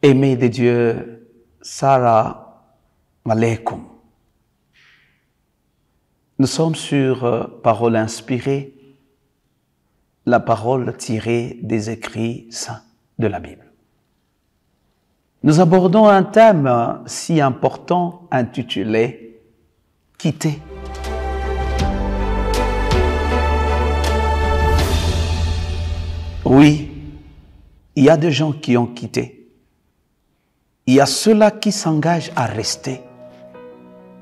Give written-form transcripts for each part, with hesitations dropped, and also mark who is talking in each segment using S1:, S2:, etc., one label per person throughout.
S1: Aimés de Dieu, Salam alaikum. Nous sommes sur Parole inspirée, la parole tirée des écrits saints de la Bible. Nous abordons un thème si important intitulé « Quitter ». Oui, il y a des gens qui ont quitté. Il y a ceux-là qui s'engagent à rester.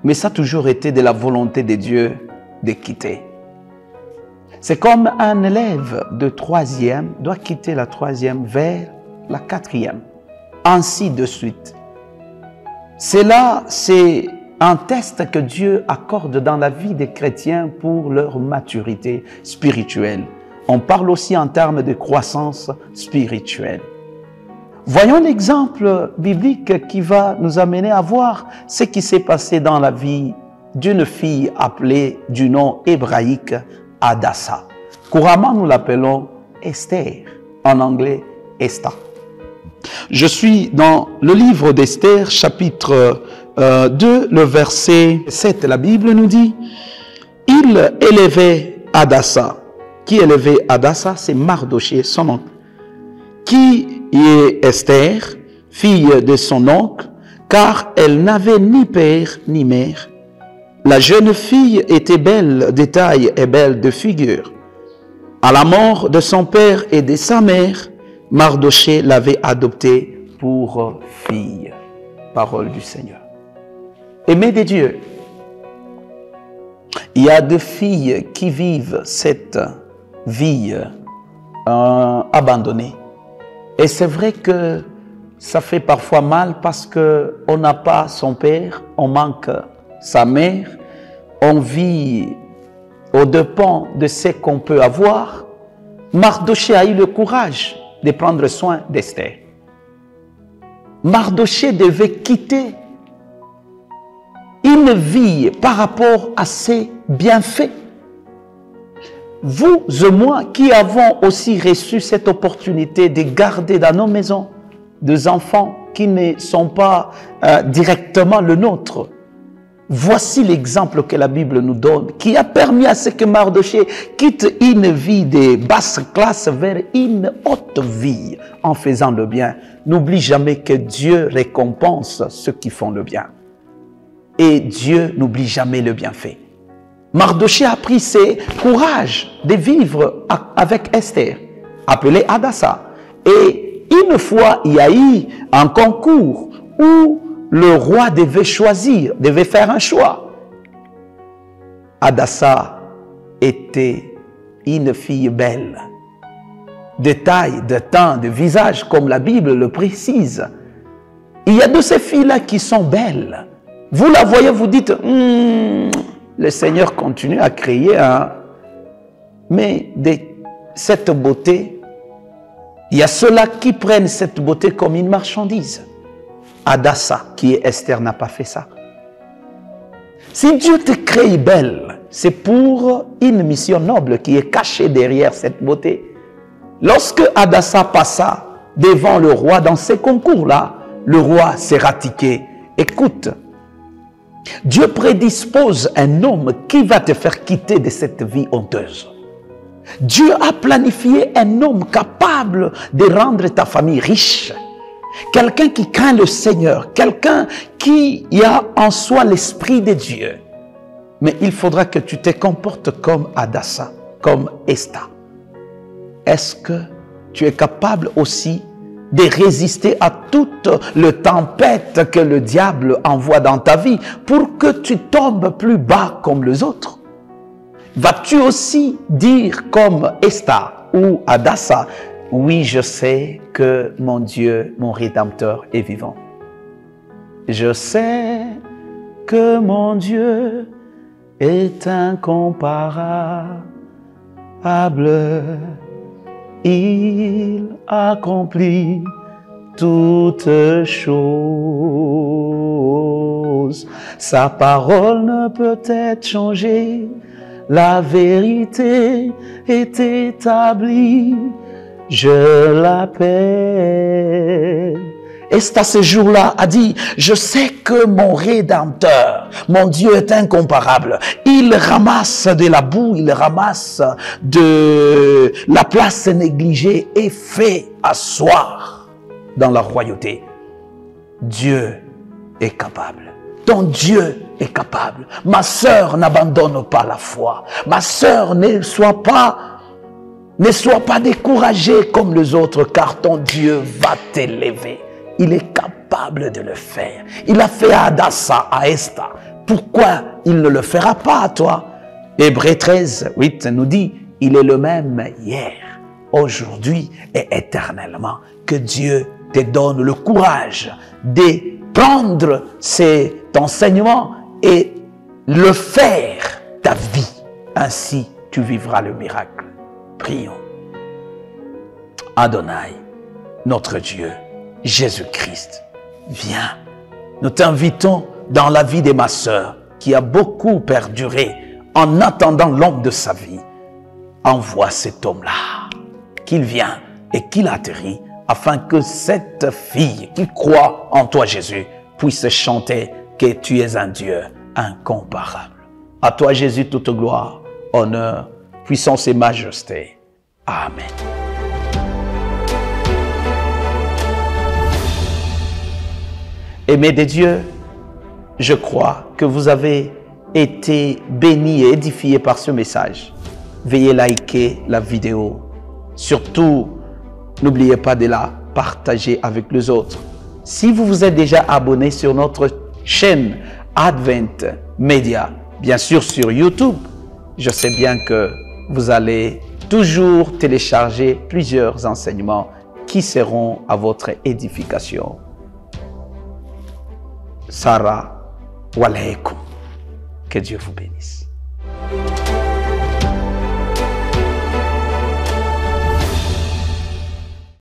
S1: Mais ça a toujours été de la volonté de Dieu de quitter. C'est comme un élève de 3e doit quitter la 3e vers la 4e. Ainsi de suite. Cela, c'est un test que Dieu accorde dans la vie des chrétiens pour leur maturité spirituelle. On parle aussi en termes de croissance spirituelle. Voyons l'exemple biblique qui va nous amener à voir ce qui s'est passé dans la vie d'une fille appelée du nom hébraïque Hadassah. Couramment, nous l'appelons Esther, en anglais Esther. Je suis dans le livre d'Esther, chapitre 2, le verset 7. La Bible nous dit « Il élevait Hadassah ». Qui élevait Hadassah? C'est Mardoché, son oncle. Qui est Esther, fille de son oncle, car elle n'avait ni père ni mère. La jeune fille était belle de taille et belle de figure. À la mort de son père et de sa mère, Mardoché l'avait adoptée pour fille. Parole du Seigneur. Aimés de Dieu, il y a des filles qui vivent cette vie abandonnée. Et c'est vrai que ça fait parfois mal parce qu'on n'a pas son père, on manque sa mère, on vit aux dépens de ce qu'on peut avoir. Mardoché a eu le courage de prendre soin d'Esther. Mardoché devait quitter une vie par rapport à ses bienfaits. Vous et moi qui avons aussi reçu cette opportunité de garder dans nos maisons des enfants qui ne sont pas directement le nôtre. Voici l'exemple que la Bible nous donne, qui a permis à ce que Mardoché quitte une vie de basse classe vers une haute vie en faisant le bien. N'oublie jamais que Dieu récompense ceux qui font le bien. Et Dieu n'oublie jamais le bienfait. Mardoché a pris ses courage de vivre avec Esther, appelée Hadassah. Et une fois, il y a eu un concours où le roi devait choisir, devait faire un choix. Hadassah était une fille belle, de taille, de teint, de visage, comme la Bible le précise. Il y a de ces filles-là qui sont belles. Vous la voyez, vous dites, le Seigneur continue à créer mais de cette beauté, il y a ceux-là qui prennent cette beauté comme une marchandise. Hadassah, qui est Esther, n'a pas fait ça. Si Dieu te crée belle, c'est pour une mission noble qui est cachée derrière cette beauté. Lorsque Hadassah passa devant le roi dans ces concours-là, le roi s'est ratiqué. Écoute, Dieu prédispose un homme qui va te faire quitter de cette vie honteuse. Dieu a planifié un homme capable de rendre ta famille riche. Quelqu'un qui craint le Seigneur, quelqu'un qui a en soi l'Esprit de Dieu. Mais il faudra que tu te comportes comme Hadassah, comme Esther. Est-ce que tu es capable aussi de résister à toute la tempête que le diable envoie dans ta vie pour que tu tombes plus bas comme les autres? Vas-tu aussi dire comme Esther ou Hadassah, oui, je sais que mon Dieu, mon Rédempteur est vivant. Je sais que mon Dieu est incomparable. Il accomplit toutes choses. Sa parole ne peut être changée. La vérité est établie. Je l'appelle Et c'est à ce jour-là, a dit, je sais que mon Rédempteur, mon Dieu est incomparable. Il ramasse de la boue, il ramasse de la place négligée et fait asseoir dans la royauté. Dieu est capable. Ton Dieu est capable. Ma sœur, n'abandonne pas la foi. Ma sœur, ne sois pas découragée comme les autres, car ton Dieu va t'élever. Il est capable de le faire. Il a fait à Adassa, à Esther. Pourquoi il ne le fera pas à toi? Hébreux 13, 8 nous dit, il est le même hier, aujourd'hui et éternellement. Que Dieu te donne le courage de prendre cet enseignement et le faire ta vie. Ainsi, tu vivras le miracle. Prions. Adonai, notre Dieu, Jésus-Christ, viens. Nous t'invitons dans la vie de ma sœur qui a beaucoup perduré en attendant l'homme de sa vie. Envoie cet homme-là, qu'il vienne et qu'il atterrit afin que cette fille qui croit en toi, Jésus, puisse chanter que tu es un Dieu incomparable. À toi, Jésus, toute gloire, honneur, puissance et majesté. Amen. Aimés de Dieu, je crois que vous avez été bénis et édifiés par ce message. Veuillez liker la vidéo. Surtout, n'oubliez pas de la partager avec les autres. Si vous vous êtes déjà abonné sur notre chaîne Advent Media, bien sûr sur YouTube, je sais bien que vous allez toujours télécharger plusieurs enseignements qui seront à votre édification. Sarah Walaikum. Que Dieu vous bénisse.